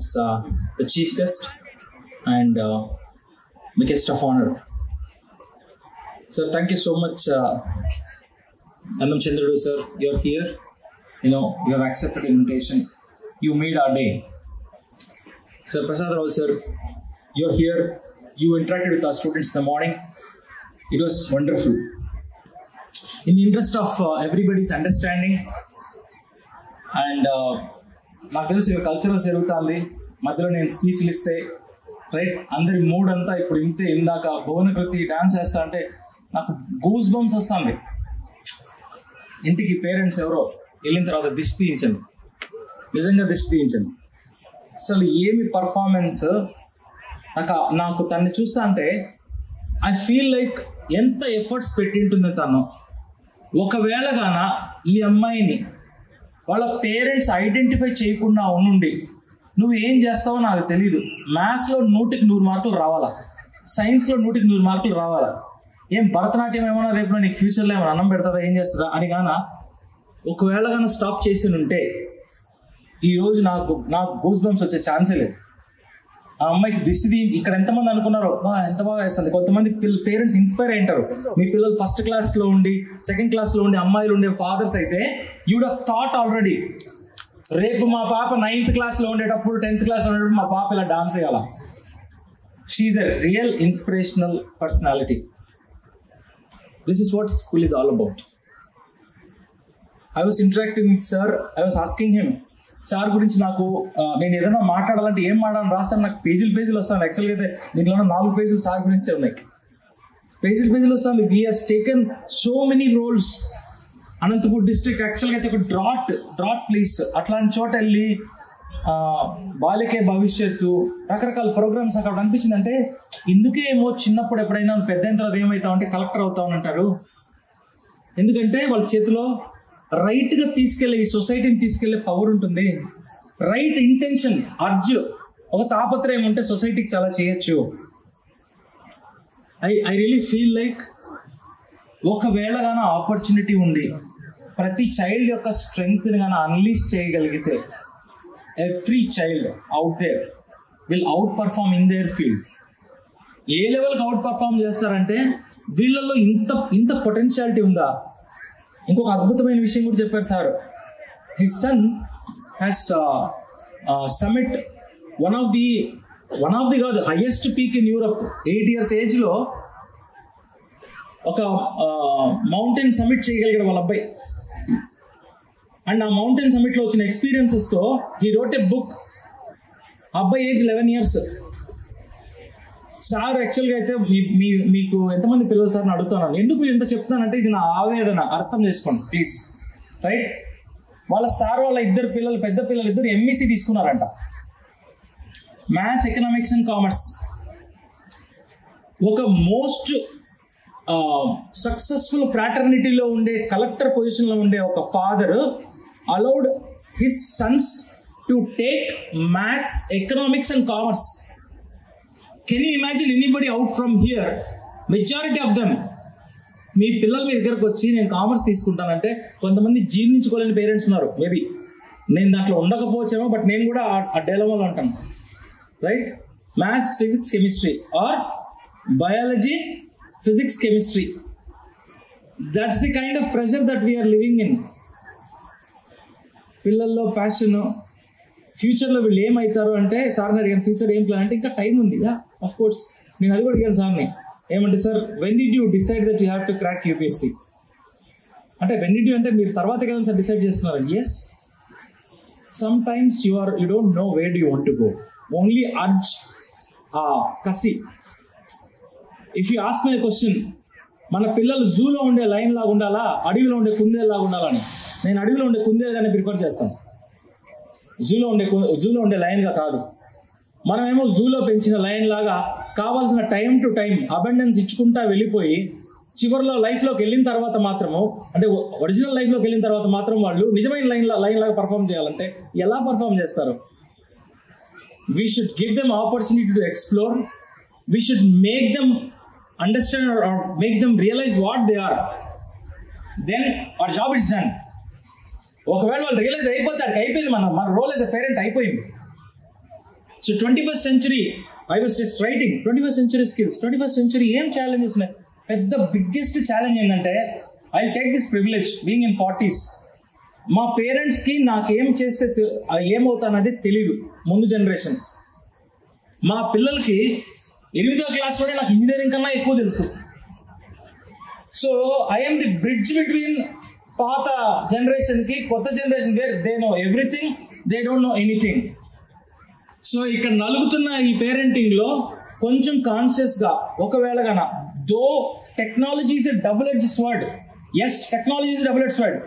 as the chief guest and the guest of honor. Sir, thank you so much, Annam Chandradu sir. You're here. You know, you have accepted the invitation. You made our day. Sir Prasad Rao sir, you're here. You interacted with our students in the morning. It was wonderful. In the interest of everybody's understanding and నాకు తెలిసి ఇక cultural జరుగుతుంది, మధ్యలో నేను స్పీచ్లు ఇస్తే right అందరి mood అంతా ఇప్పుడు ఇందాక భువనకృతి డాన్స్ చేస్తా అంటే నాకు గూస్ బంప్స్ వస్తుంది. ఇంటికి పేరెంట్స్ ఎవరో వెళ్ళిన తర్వాత దిష్టి తీయించండి, నిజంగా దిష్టి తీయించండి. అసలు ఏమి పర్ఫార్మెన్స్. నాకు తన్ని చూస్తా అంటే ఐ ఫీల్ లైక్ ఎంత ఎఫర్ట్స్ పెట్టింటుంది తను. ఒకవేళగాన ఈ అమ్మాయిని వాళ్ళ పేరెంట్స్ ఐడెంటిఫై చేయకుండా ఉండి నువ్వు ఏం చేస్తావో నాకు తెలీదు. మ్యాథ్స్లో 100కి 100 మార్కులు రావాలా, సైన్స్లో 100కి 100 మార్కులు రావాలా, ఏం భరతనాట్యం ఏమన్నా రేపు నీకు ఫ్యూచర్లో ఏమైనా అన్నం పెడతాదా, ఏం చేస్తుందా అని ఒకవేళ స్టాప్ చేసి ఉంటే ఈరోజు నాకు గూస్ బంప్స్ వచ్చే ఛాన్సే లేదు. ఆ అమ్మాయికి దిష్టి తీయించి ఇక్కడ ఎంతమంది అనుకున్నారో ఎంత బాగా వేస్తుంది. కొంతమంది పేరెంట్స్ ఇన్స్పైర్ అయింటారు. మీ పిల్లలు ఫస్ట్ క్లాస్లో ఉండి సెకండ్ క్లాస్లో ఉండి అమ్మాయిలు ఉండే ఫాదర్స్ అయితే you would have thought already, రేపు మా పాప 9th క్లాస్లో ఉండేటప్పుడు 10th క్లాస్లో ఉండేటప్పుడు మా పాప ఇలా డాన్స్ చేయాలా. She is a real inspirational personality. This is what school is all about. I was interacting with sir. I was asking him, sir గురించి నాకు నేను ఏదైనా మాట్లాడాలంటే ఏం మాట్లాడాలని రాస్తాను, నాకు పేజీలు వస్తాను. యాక్చువల్గా అయితే దీంట్లో 4 పేజీలు సార్ గురించి ఉన్నాయి, పేజీలు వస్తాను. He has taken so many roles. Anantapur district యాక్చువల్గా అయితే ఒక డ్రాట్ ప్లేస్, అట్లాంటి చోట వెళ్ళి బాలికే భవిష్యత్తు రకరకాల ప్రోగ్రామ్స్ అక్కడ అనిపించింది. అంటే ఇందుకే ఏమో చిన్నప్పుడు ఎప్పుడైనా పెద్ద అయిన తర్వాత ఏమవుతావు అంటే కలెక్టర్ అవుతావు అంటారు. ఎందుకంటే వాళ్ళ చేతిలో రైట్గా తీసుకెళ్లే ఈ సొసైటీని తీసుకెళ్లే పవర్ ఉంటుంది. రైట్ ఇంటెన్షన్, అర్జ్, ఒక తాపత్రయం ఉంటే సొసైటీకి చాలా చేయొచ్చు. ఐ రియలీ ఫీల్ లైక్ ఒకవేళ గాన ఆపర్చునిటీ ఉండి ప్రతి చైల్డ్ యొక్క స్ట్రెంగ్త్ని గాన అన్లీష్ చేయగలిగితే every child out there will outperform in their field. ఏ లెవెల్కి అవుట్ పర్ఫార్మ్ చేస్తారంటే వీళ్ళల్లో ఇంత పొటెన్షియాలిటీ ఉందా. ఇంకొక అద్భుతమైన విషయం కూడా చెప్పారు sir. His son has summit one of the కాదు highest peak in Europe. 8 years ఏజ్లో ఒక మౌంటైన్ సమిట్ చేయగలిగాడు వాళ్ళ అబ్బాయి. అండ్ ఆ మౌంటైన్ సమిట్లో వచ్చిన ఎక్స్పీరియన్సెస్తో హీ రోట్ ఎ బుక్. అబ్బాయి ఏజ్ 11 years. సార్ యాక్చువల్గా అయితే మీకు ఎంతమంది పిల్లలు సార్ అని అడుగుతున్నాను. ఎందుకు మీరు ఎంత చెప్తున్నానంటే ఇది నా ఆవేదన, అర్థం చేసుకోండి ప్లీజ్. రైట్, వాళ్ళ సార్ వాళ్ళ పెద్ద పిల్లలు ఇద్దరు ఎంఈసీ తీసుకున్నారంట, మ్యాథ్స్, ఎకనామిక్స్ అండ్ కామర్స్. ఒక మోస్ట్ సక్సెస్ఫుల్ ఫ్రాటర్నిటీలో ఉండే కలెక్టర్ పొజిషన్లో ఉండే ఒక father allowed his sons to take maths, economics and commerce. Can you imagine anybody out from here? Majority of them, మీ పిల్లలు మీ దగ్గరకు వచ్చి నేను కామర్స్ తీసుకుంటానంటే కొంతమంది జీర్ణించుకోలేని పేరెంట్స్ ఉన్నారు. మేబీ నేను దాంట్లో ఉండకపోవచ్చేమో, బట్ నేను కూడా ఆ డైలమాలో ఉంటాను. Right, maths, physics, chemistry or biology, physics, chemistry. That's the kind of pressure that we are living in. పిల్లల్లో ప్యాషన్, ఫ్యూచర్లో వీళ్ళు ఏమవుతారు అంటే సార్ని అడిగాను, ఫ్యూచర్ ఏం ప్లాన్ అంటే ఇంకా టైం ఉంది. ఆఫ్ కోర్స్ నేను అది కూడా అడిగాను సార్ని, ఏమంటే sir when did you decide that you have to crack UPSC అంటే వెన్ డిడ్ యూ అంటే మీరు తర్వాత కదా సార్ డిసైడ్ చేస్తున్నారు. Yes, sometimes you don't know where do you want to go, only urge, కసి. If you ask my question, మన పిల్లలు జూలో ఉండే లైన్ లాగా ఉండాలా, అడవిలో ఉండే కుందేలాగా ఉండాలని? నేను అడవిలో ఉండే కుందేలుగానే ప్రిఫర్ చేస్తాను, జూలో ఉండే లైన్గా కాదు. మనమేమో జూలో పెంచిన లైన్ లాగా కావాల్సిన టైం టు టైం అబండెన్స్ ఇచ్చుకుంటా వెళ్ళిపోయి చివరిలో లైఫ్లోకి వెళ్ళిన తర్వాత మాత్రము, అంటే ఒరిజినల్ లైఫ్లోకి వెళ్ళిన తర్వాత మాత్రం వాళ్ళు నిజమైన లైన్ లాగా పర్ఫామ్ చేయాలంటే ఎలా పర్ఫామ్ చేస్తారు? We should give them opportunity to explore. We should make them understand or make them realise what they are. Then our job is done. ఒకవేళ వాళ్ళు రియలైజ్ అయిపోతే అక్కడికి అయిపోయింది, మన రోల్ యాజ్ ఎ పేరెంట్ అయిపోయింది. So 21st century, I was just writing 21st century skills. 21st century ఏం challenges ఉన్నాయి? పెద్ద బిగ్గెస్ట్ ఛాలెంజ్ ఏంటంటే, I take this privilege being in 40s. మా పేరెంట్స్కి నాకేం చేస్తే ఏమవుతానది తెలియదు. ముందు జనరేషన్ మా పిల్లలకి 8వ క్లాస్లోనే నాకు ఇంజనీరింగ్ కన్నా ఎక్కువ తెలుసు. So I'm the bridge between పాత జనరేషన్కి కొత్త generation, where they know everything, they don't know anything. So ఇక్కడ నలుగుతున్న ఈ పేరెంటింగ్లో కొంచెం కాన్షియస్గా, ఒకవేళ though technology is a double edge sword. Yes, technology is double edge sword.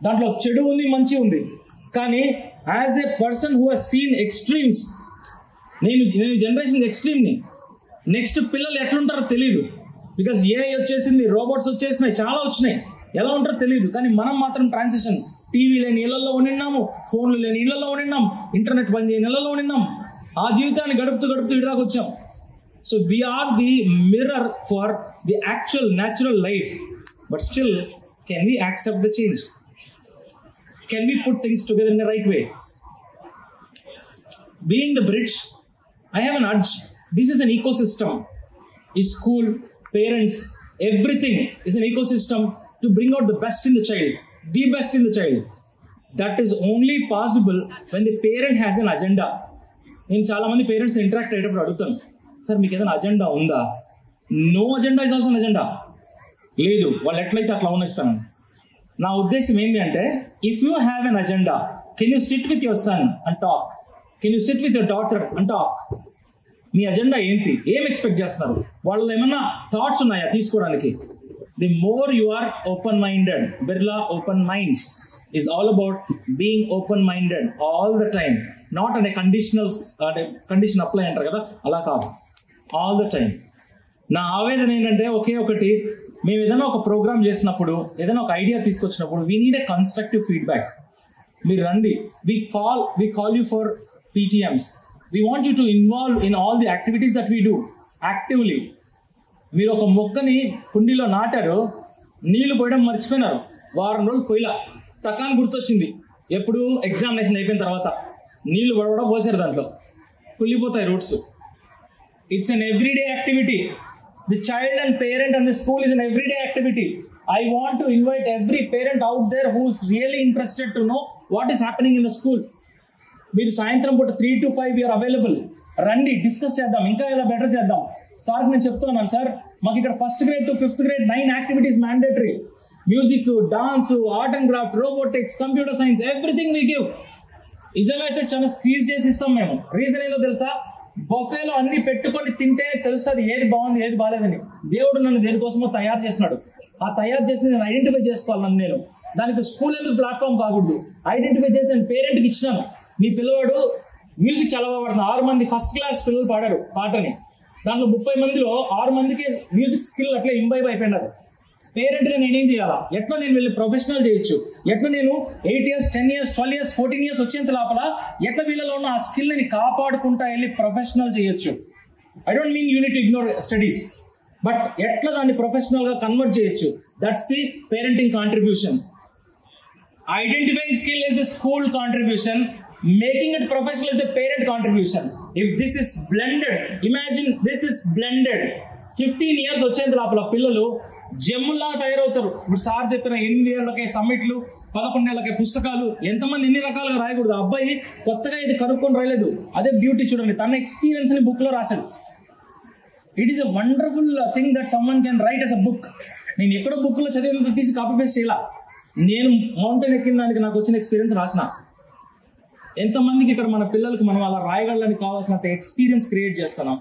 దాంట్లో చెడు ఉంది, మంచి ఉంది. కానీ as a person who has seen extremes, నేను జనరేషన్ ఎక్స్ట్రీమ్ని. నెక్స్ట్ పిల్లలు ఎట్లుంటారో తెలియదు. బికాస్ ఏఐ వచ్చేసింది, రోబోట్స్ వచ్చేసినాయి, చాలా వచ్చినాయి. ఎలా ఉంటారో తెలియదు. కానీ మనం మాత్రం ట్రాన్సిషన్, టీవీ లేని ఇళ్లలో ఉండిన్నాము, ఫోన్లు లేని ఇళ్లలో ఉండిన్నాం, ఇంటర్నెట్ పని చేయని ఇళ్లలో ఉండిన్నాం. ఆ జీవితాన్ని గడుపుతూ ఇటుదాకా వచ్చాం. So we are the mirror for the actual natural life. But still, can we accept the change? Can we put things together in the right way? Being the bridge, I have an urge. This is an ecosystem. Is school, parents, everything is an ecosystem to bring out the best in the child. The best in the child. That is only possible when the parent has an agenda. నేను చాలా మంది parents interact అయ్యేటప్పుడు అడుగుతాను, sir మీకు ఏదైనా agenda ఉందా? No agenda is also an agenda. లేదు, వాళ్ళు ఎట్లయితే అట్లా ఉన్నిస్తాను. నా ఉద్దేశం ఏంటి అంటే, if you have an agenda, can you sit with your son and talk? Can you sit with your daughter and talk? మీ అజెండా ఏంటి? ఏం ఎక్స్పెక్ట్ చేస్తున్నారు? వాళ్ళు ఏమన్నా థాట్స్ ఉన్నాయా తీసుకోవడానికి? The more you are open minded, Birla open minds is all about being open-minded all the time, not on a condition apply అంటారు కదా, అలా కాదు, all the time. నా ఆవేదన ఏంటంటే ఒకే ఒకటి, మేము ఏదైనా ఒక ప్రోగ్రామ్ చేసినప్పుడు, ఏదైనా ఒక ఐడియా తీసుకొచ్చినప్పుడు, we need a constructive feedback. మీరు రండి, we call you for PTMs. We want you to involve in all the activities that we do actively. మీరు ఒక మొక్కని కుండీలో నాటారు, నీళ్లు పోయడం మర్చిపోయినారు, వారం రోజులు పోయిలా, టకాన్ గుర్తొచ్చింది. ఎప్పుడు? ఎగ్జామినేషన్ అయిపోయిన తర్వాత. నీళ్లు పడవడం పోసారు, దాంట్లో కుళ్ళిపోతాయి roots. It's an everyday activity. The child and parent and the school is an everyday activity. I want to invite every parent out there who is really interested to know what is happening in the school. మీరు సాయంత్రం పూట 3 to 5 you are available. రండి, discuss చేద్దాం, ఇంకా ఇలా better చేద్దాం. Sir నేను చెప్తున్నాను, సార్ మాకు ఇక్కడ 1st grade to 5th grade 9 activities mandatory. Music, dance, art and craft, robotics, computer science, everything we give. నిజమైతే చాలా స్క్వీజ్ చేసి ఇస్తాం మేము. రీజన్ ఏదో తెలుసా? బొఫేలో అన్ని పెట్టుకొని తింటేనే తెలుస్తుంది ఏది బాగుంది ఏది బాగాలేదని. దేవుడు నన్ను దేనికోసమో తయారు చేసినాడు. ఆ తయారు చేసి నేను ఐడెంటిఫై చేసుకోవాలి నన్ను నేను. దానికి స్కూల్ ఎందుకు ప్లాట్ఫామ్ కాకూడదు? ఐడెంటిఫై చేసి నేను పేరెంట్కి ఇచ్చినాను. మీ పిల్లవాడు మ్యూజిక్ చాలా బాగా పాడుతున్నాడు. 6 మంది 1st class పిల్లలు పాడారు పాటని. దాంట్లో 30 మందిలో 6 మందికి మ్యూజిక్ స్కిల్ అట్లా ఇంబైబ్ అయిపోయినారు. పేరెంట్గా నేనేం చేయాలా? ఎట్లా నేను వెళ్ళి ప్రొఫెషనల్ చేయొచ్చు? ఎట్లా నేను 8 years, 10 years, 12 years, 14 years వచ్చేంత లోపల ఎట్లా వీళ్ళలో ఉన్న ఆ స్కిల్ని కాపాడుకుంటా వెళ్ళి ప్రొఫెషనల్ చేయొచ్చు? I don't mean unit ignore studies, but ఎట్లా దాన్ని ప్రొఫెషనల్గా కన్వర్ట్ చేయొచ్చు? That's the parenting contribution. Identifying skill is the school contribution. Making it professional is the parent contribution. If this is blended, imagine this is blended. 15 years వచ్చేంత లోపల పిల్లలు జమ్ముల్లా తయారవుతారు. ఇప్పుడు sir చెప్పిన 8 ఏళ్లకే సమ్మిట్లు, 11 ఏళ్లకే పుస్తకాలు. ఎంతమంది ఎన్ని రకాలుగా రాయకూడదు. అబ్బాయి కొత్తగా ఇది కనుక్కొని రాయలేదు. అదే బ్యూటీ చూడండి, తన ఎక్స్పీరియన్స్ ని బుక్ లో రాశాడు. It is a wonderful thing that someone can write as a book. నేను ఎక్కడో బుక్ లో చదివినంత తీసి కాపీ పేస్ట్ చేయాల. నేను మౌంటైన్ ఎక్కిన దానికి నాకు వచ్చిన ఎక్స్పీరియన్స్ రాసిన. ఎంతమందికి ఇక్కడ మన పిల్లలకి మనం అలా రాయగలని కావాల్సినంత ఎక్స్పీరియన్స్ క్రియేట్ చేస్తున్నాం.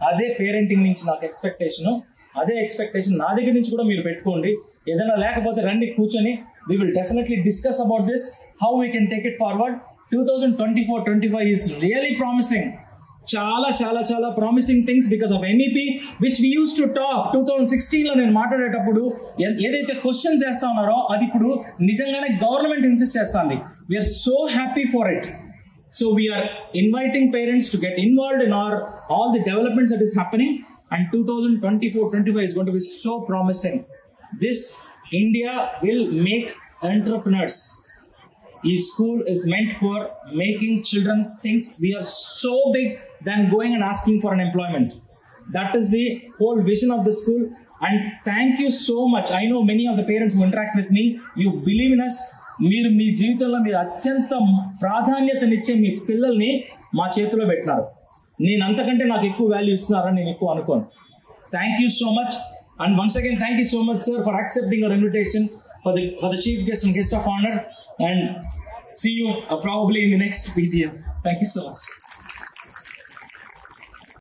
అదే పేరెంటింగ్ నుంచి నాకు ఎక్స్పెక్టేషన్. అదే ఎక్స్పెక్టేషన్ నా దగ్గర నుంచి కూడా మీరు పెట్టుకోండి. ఏదైనా లేకపోతే రండి కూర్చొని, we will definitely discuss about this, how we can take it forward. 2024-25 is really promising. చాలా చాలా చాలా promising things because of NEP which we use to talk. 2016లో నేను మాట్లాడేటప్పుడు ఏదైతే క్వశ్చన్స్ చేస్తా ఉన్నారో అది ఇప్పుడు నిజంగానే గవర్నమెంట్ ఇన్సిస్ట్ చేస్తుంది. We're so happy for it. So we're inviting parents to get involved in all the developments that is happening, and 2024-25 is going to be so promising. This India will make entrepreneurs. ఈ school is meant for making children think we are so big than going and asking for an employment. That is the whole vision of the school. And thank you so much. I know many of the parents who interact with me, you believe in us. మీరు మీ జీవితంలో మీరు అత్యంత ప్రాధాన్యతనిచ్చే మీ పిల్లల్ని మా చేతిలో పెట్టినారు. నేను అంతకంటే నాకు ఎక్కువ వాల్యూ ఇస్తున్నారని నేను ఎక్కువ అనుకోను. Thank you so much. And once again thank you so much sir for accepting your invitation for the chief guest and guest of honor, and see you probably in the next PTM. Thank you so much.